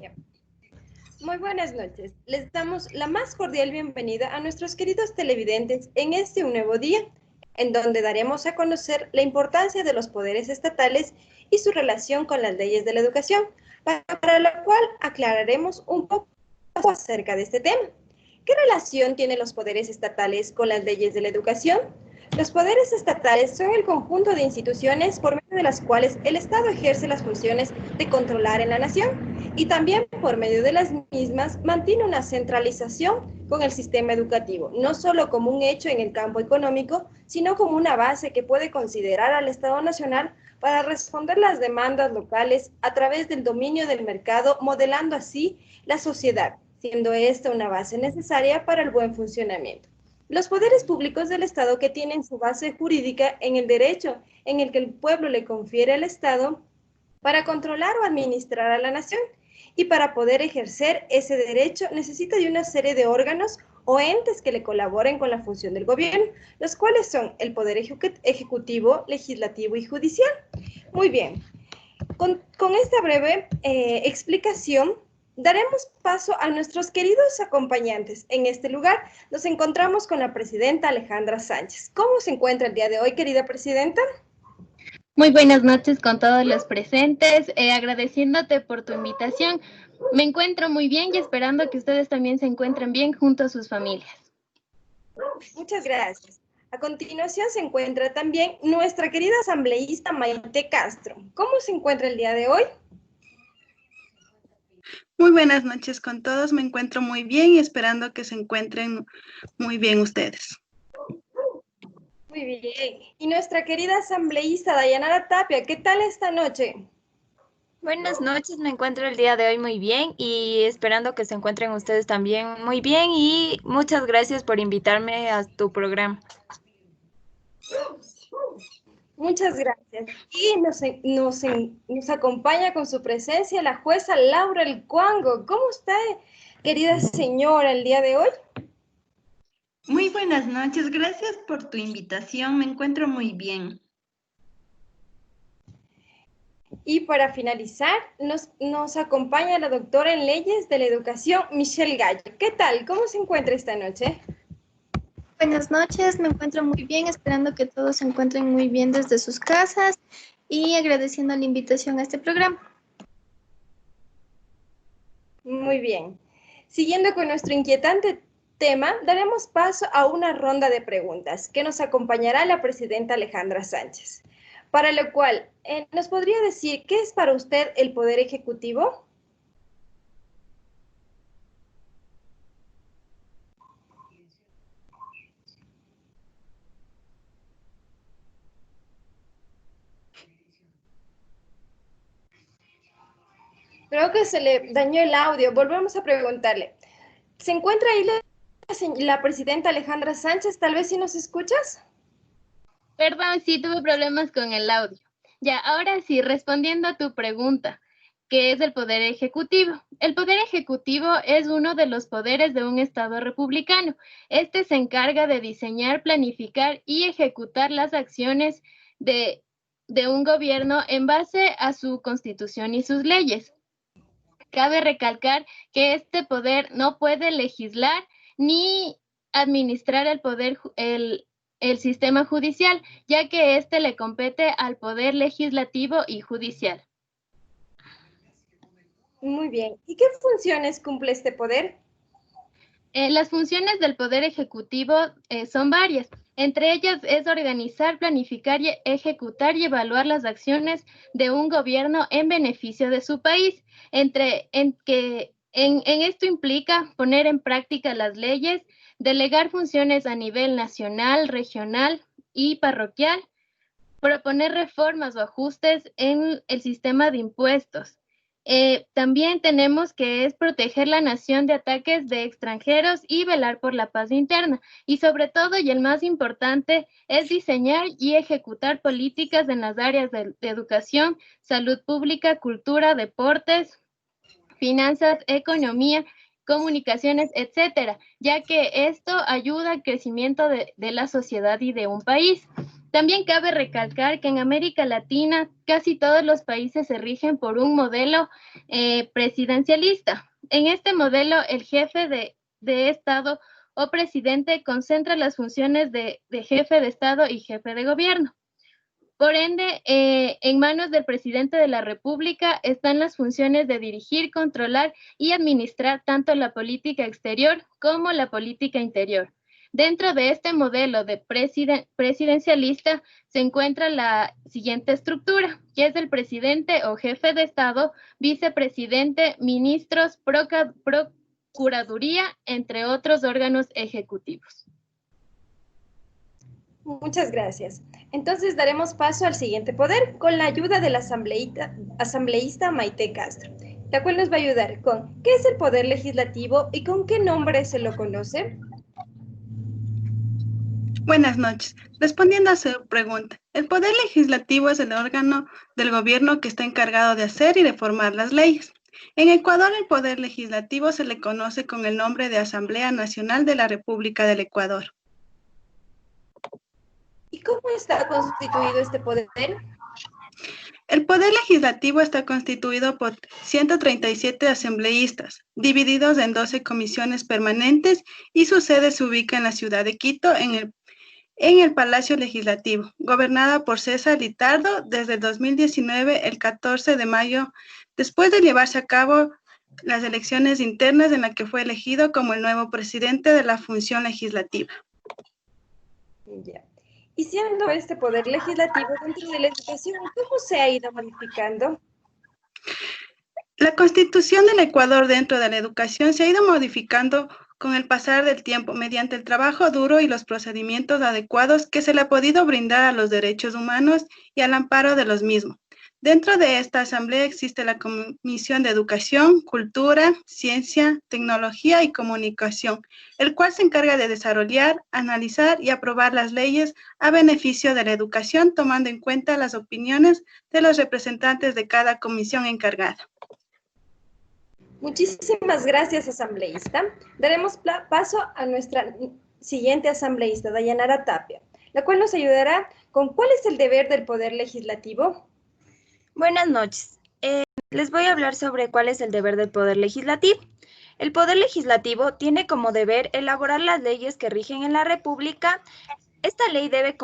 Bien. Muy buenas noches. Les damos la más cordial bienvenida a nuestros queridos televidentes en este un nuevo día, en donde daremos a conocer la importancia de los poderes estatales y su relación con las leyes de la educación, para la cual aclararemos un poco acerca de este tema. ¿Qué relación tienen los poderes estatales con las leyes de la educación? Los poderes estatales son el conjunto de instituciones por medio de las cuales el Estado ejerce las funciones de controlar en la nación y también por medio de las mismas mantiene una centralización con el sistema educativo, no solo como un hecho en el campo económico, sino como una base que puede considerar al Estado Nacional para responder las demandas locales a través del dominio del mercado, modelando así la sociedad, siendo esta una base necesaria para el buen funcionamiento. Los poderes públicos del Estado que tienen su base jurídica en el derecho en el que el pueblo le confiere al Estado para controlar o administrar a la nación, y para poder ejercer ese derecho necesita de una serie de órganos o entes que le colaboren con la función del gobierno, los cuales son el Poder Ejecutivo, Legislativo y Judicial. Muy bien, con esta breve explicación daremos paso a nuestros queridos acompañantes. En este lugar nos encontramos con la presidenta Alejandra Sánchez. ¿Cómo se encuentra el día de hoy, querida presidenta? Muy buenas noches con todos los presentes, agradeciéndote por tu invitación. Me encuentro muy bien y esperando que ustedes también se encuentren bien junto a sus familias. Muchas gracias. A continuación se encuentra también nuestra querida asambleísta Maite Castro. ¿Cómo se encuentra el día de hoy? Muy buenas noches con todos, me encuentro muy bien y esperando que se encuentren muy bien ustedes. Muy bien. Y nuestra querida asambleísta Dayanara Tapia, ¿qué tal esta noche? Buenas noches, me encuentro el día de hoy muy bien y esperando que se encuentren ustedes también muy bien y muchas gracias por invitarme a tu programa. Muchas gracias. Y nos acompaña con su presencia la jueza Laura El Cuango. ¿Cómo está, querida señora, el día de hoy? Muy buenas noches, gracias por tu invitación, me encuentro muy bien. Y para finalizar, nos acompaña la doctora en Leyes de la Educación, Michelle Gallo. ¿Qué tal? ¿Cómo se encuentra esta noche? Buenas noches, me encuentro muy bien, esperando que todos se encuentren muy bien desde sus casas y agradeciendo la invitación a este programa. Muy bien. Siguiendo con nuestro inquietante tema, daremos paso a una ronda de preguntas que nos acompañará la presidenta Alejandra Sánchez. Para lo cual, ¿nos podría decir qué es para usted el Poder Ejecutivo? Creo que se le dañó el audio. Volvemos a preguntarle. ¿Se encuentra ahí la presidenta Alejandra Sánchez? Tal vez si nos escuchas. Perdón, sí tuve problemas con el audio. Ya, ahora sí, respondiendo a tu pregunta, ¿qué es el Poder Ejecutivo? El Poder Ejecutivo es uno de los poderes de un Estado republicano. Este se encarga de diseñar, planificar y ejecutar las acciones de un gobierno en base a su constitución y sus leyes. Cabe recalcar que este poder no puede legislar ni administrar el sistema judicial, ya que este le compete al poder legislativo y judicial. Muy bien. ¿Y qué funciones cumple este poder? Las funciones del Poder Ejecutivo son varias. Entre ellas es organizar, planificar, ejecutar y evaluar las acciones de un gobierno en beneficio de su país. En esto implica poner en práctica las leyes, delegar funciones a nivel nacional, regional y parroquial, proponer reformas o ajustes en el sistema de impuestos. También tenemos que es proteger la nación de ataques de extranjeros y velar por la paz interna. Y sobre todo, y el más importante, es diseñar y ejecutar políticas en las áreas de educación, salud pública, cultura, deportes, finanzas, economía, comunicaciones, etcétera, ya que esto ayuda al crecimiento de la sociedad y de un país. También cabe recalcar que en América Latina casi todos los países se rigen por un modelo presidencialista. En este modelo, el jefe de Estado o presidente concentra las funciones de jefe de Estado y jefe de gobierno. Por ende, en manos del presidente de la República están las funciones de dirigir, controlar y administrar tanto la política exterior como la política interior. Dentro de este modelo de presidencialista se encuentra la siguiente estructura, que es el presidente o jefe de Estado, vicepresidente, ministros, procuraduría, entre otros órganos ejecutivos. Muchas gracias. Entonces daremos paso al siguiente poder con la ayuda del asambleísta Maite Castro, la cual nos va a ayudar con ¿qué es el poder legislativo y con qué nombre se lo conoce? Buenas noches. Respondiendo a su pregunta, el Poder Legislativo es el órgano del gobierno que está encargado de hacer y de formar las leyes. En Ecuador, el Poder Legislativo se le conoce con el nombre de Asamblea Nacional de la República del Ecuador. ¿Y cómo está constituido este poder? El Poder Legislativo está constituido por 137 asambleístas, divididos en 12 comisiones permanentes y su sede se ubica en la ciudad de Quito, en el Palacio Legislativo, gobernada por César Litardo desde el 2019, el 14 de mayo, después de llevarse a cabo las elecciones internas en la que fue elegido como el nuevo presidente de la función legislativa. Ya. Y siendo este poder legislativo dentro de la educación, ¿cómo se ha ido modificando? La Constitución del Ecuador dentro de la educación se ha ido modificando con el pasar del tiempo mediante el trabajo duro y los procedimientos adecuados que se le ha podido brindar a los derechos humanos y al amparo de los mismos. Dentro de esta asamblea existe la Comisión de Educación, Cultura, Ciencia, Tecnología y Comunicación, el cual se encarga de desarrollar, analizar y aprobar las leyes a beneficio de la educación, tomando en cuenta las opiniones de los representantes de cada comisión encargada. Muchísimas gracias, asambleísta. Daremos paso a nuestra siguiente asambleísta, Dayanara Tapia, la cual nos ayudará con cuál es el deber del Poder Legislativo. Buenas noches. Les voy a hablar sobre cuál es el deber del Poder Legislativo. El Poder Legislativo tiene como deber elaborar las leyes que rigen en la República. Esta ley debe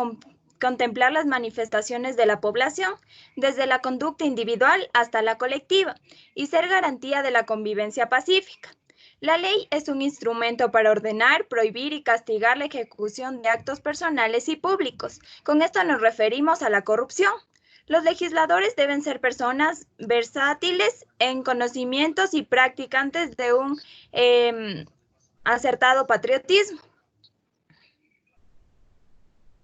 contemplar las manifestaciones de la población, desde la conducta individual hasta la colectiva, y ser garantía de la convivencia pacífica. La ley es un instrumento para ordenar, prohibir y castigar la ejecución de actos personales y públicos. Con esto nos referimos a la corrupción. Los legisladores deben ser personas versátiles en conocimientos y practicantes de un acertado patriotismo.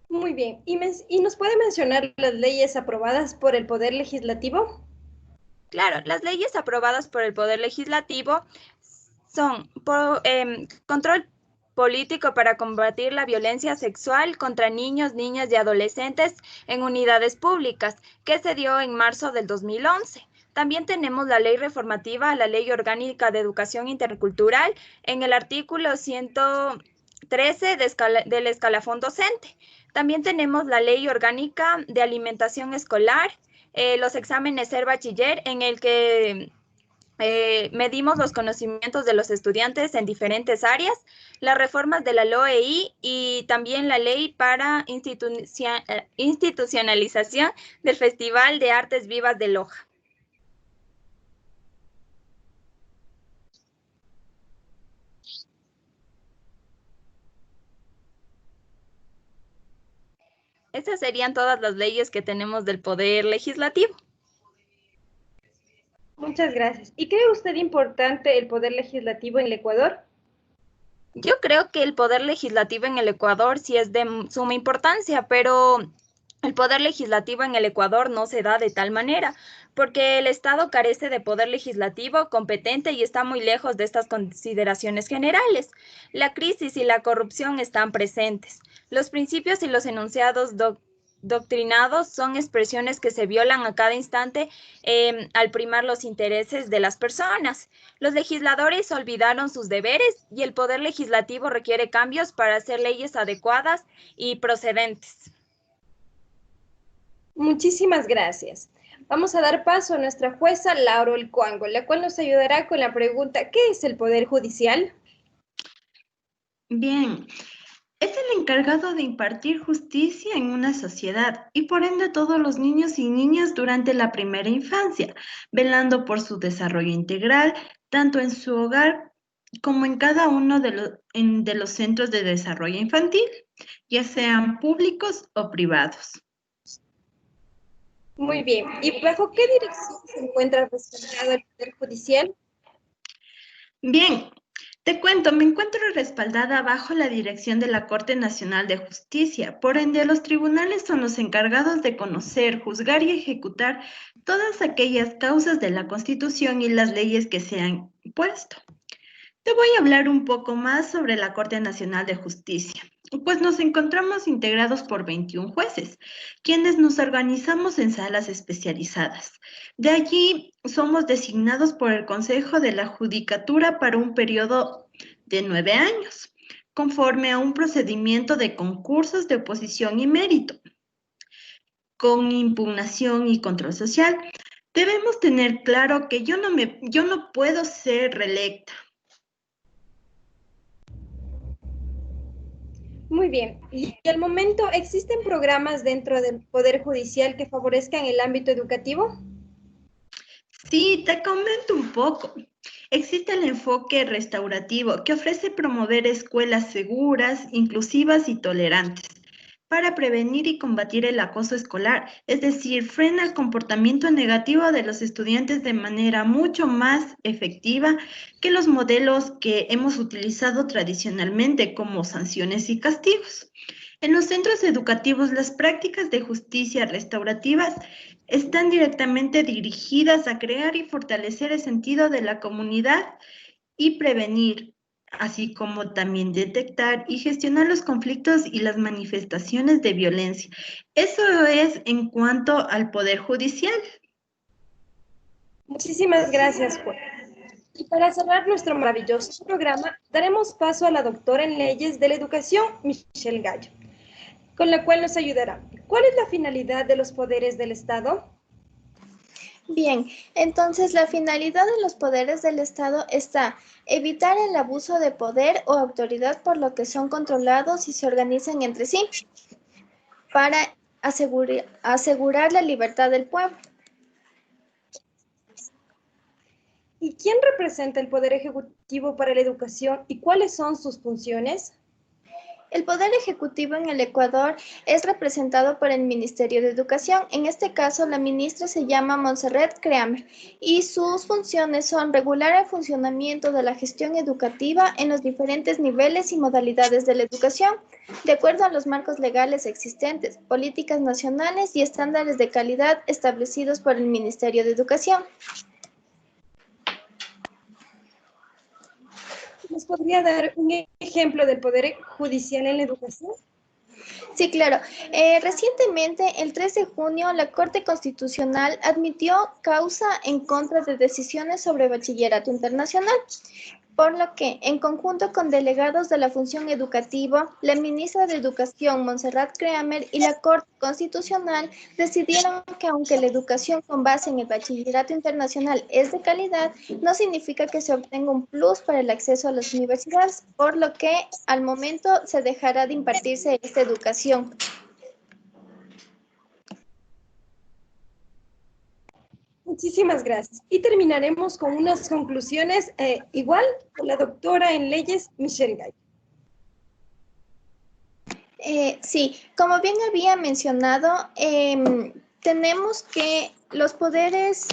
Muy bien. ¿Y nos puede mencionar las leyes aprobadas por el Poder Legislativo? Claro, las leyes aprobadas por el Poder Legislativo son control político para combatir la violencia sexual contra niños, niñas y adolescentes en unidades públicas, que se dio en marzo del 2011. También tenemos la ley reformativa a la Ley Orgánica de Educación Intercultural en el artículo 113 del escalafón docente. También tenemos la Ley Orgánica de Alimentación Escolar, los exámenes Ser Bachiller, en el que medimos los conocimientos de los estudiantes en diferentes áreas, las reformas de la LOEI y también la ley para institucionalización del Festival de Artes Vivas de Loja. Estas serían todas las leyes que tenemos del Poder Legislativo. Muchas gracias. ¿Y cree usted importante el Poder Legislativo en el Ecuador? Yo creo que el Poder Legislativo en el Ecuador sí es de suma importancia, pero el Poder Legislativo en el Ecuador no se da de tal manera, porque el Estado carece de poder legislativo competente y está muy lejos de estas consideraciones generales. La crisis y la corrupción están presentes. Los principios y los enunciados doctrinados son expresiones que se violan a cada instante al primar los intereses de las personas. Los legisladores olvidaron sus deberes y el Poder Legislativo requiere cambios para hacer leyes adecuadas y procedentes. Muchísimas gracias. Vamos a dar paso a nuestra jueza Laura Olcoango, la cual nos ayudará con la pregunta ¿qué es el Poder Judicial? Bien, es el encargado de impartir justicia en una sociedad y por ende a todos los niños y niñas durante la primera infancia, velando por su desarrollo integral, tanto en su hogar como en cada uno de los centros de desarrollo infantil, ya sean públicos o privados. Muy bien. ¿Y bajo qué dirección se encuentra respaldado el Poder Judicial? Bien, te cuento, me encuentro respaldada bajo la dirección de la Corte Nacional de Justicia. Por ende, los tribunales son los encargados de conocer, juzgar y ejecutar todas aquellas causas de la Constitución y las leyes que se han impuesto. Te voy a hablar un poco más sobre la Corte Nacional de Justicia, pues nos encontramos integrados por 21 jueces, quienes nos organizamos en salas especializadas. De allí somos designados por el Consejo de la Judicatura para un periodo de 9 años, conforme a un procedimiento de concursos de oposición y mérito, con impugnación y control social. Debemos tener claro que yo no puedo ser reelecta. Muy bien. ¿Y al momento existen programas dentro del Poder Judicial que favorezcan el ámbito educativo? Sí, te comento un poco. Existe el enfoque restaurativo que ofrece promover escuelas seguras, inclusivas y tolerantes para prevenir y combatir el acoso escolar, es decir, frena el comportamiento negativo de los estudiantes de manera mucho más efectiva que los modelos que hemos utilizado tradicionalmente como sanciones y castigos. En los centros educativos, las prácticas de justicia restaurativas están directamente dirigidas a crear y fortalecer el sentido de la comunidad y prevenir, así como también detectar y gestionar los conflictos y las manifestaciones de violencia. Eso es en cuanto al Poder Judicial. Muchísimas gracias, juez. Y para cerrar nuestro maravilloso programa, daremos paso a la doctora en leyes de la educación, Michelle Gallo, con la cual nos ayudará. ¿Cuál es la finalidad de los poderes del Estado? Bien, entonces la finalidad de los poderes del Estado está evitar el abuso de poder o autoridad por lo que son controlados y se organizan entre sí para asegurar la libertad del pueblo. ¿Y quién representa el Poder Ejecutivo para la educación y cuáles son sus funciones? El Poder Ejecutivo en el Ecuador es representado por el Ministerio de Educación. En este caso, la ministra se llama Montserrat Creamer y sus funciones son regular el funcionamiento de la gestión educativa en los diferentes niveles y modalidades de la educación, de acuerdo a los marcos legales existentes, políticas nacionales y estándares de calidad establecidos por el Ministerio de Educación. ¿Nos podría dar un ejemplo del Poder Judicial en la educación? Sí, claro. Recientemente, el 3 de junio, la Corte Constitucional admitió causa en contra de decisiones sobre bachillerato internacional, por lo que, en conjunto con delegados de la función educativa, la ministra de Educación, Montserrat Creamer, y la Corte Constitucional decidieron que aunque la educación con base en el bachillerato internacional es de calidad, no significa que se obtenga un plus para el acceso a las universidades, por lo que al momento se dejará de impartirse esta educación. Muchísimas gracias. Y terminaremos con unas conclusiones igual con la doctora en leyes, Michelle Gallo. Sí, como bien había mencionado, tenemos que los poderes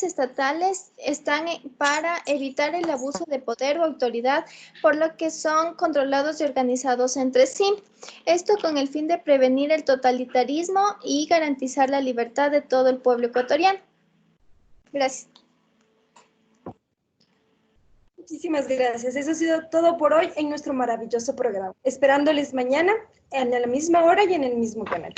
estatales están para evitar el abuso de poder o autoridad, por lo que son controlados y organizados entre sí. Esto con el fin de prevenir el totalitarismo y garantizar la libertad de todo el pueblo ecuatoriano. Gracias. Muchísimas gracias. Eso ha sido todo por hoy en nuestro maravilloso programa. Esperándoles mañana a la misma hora y en el mismo canal.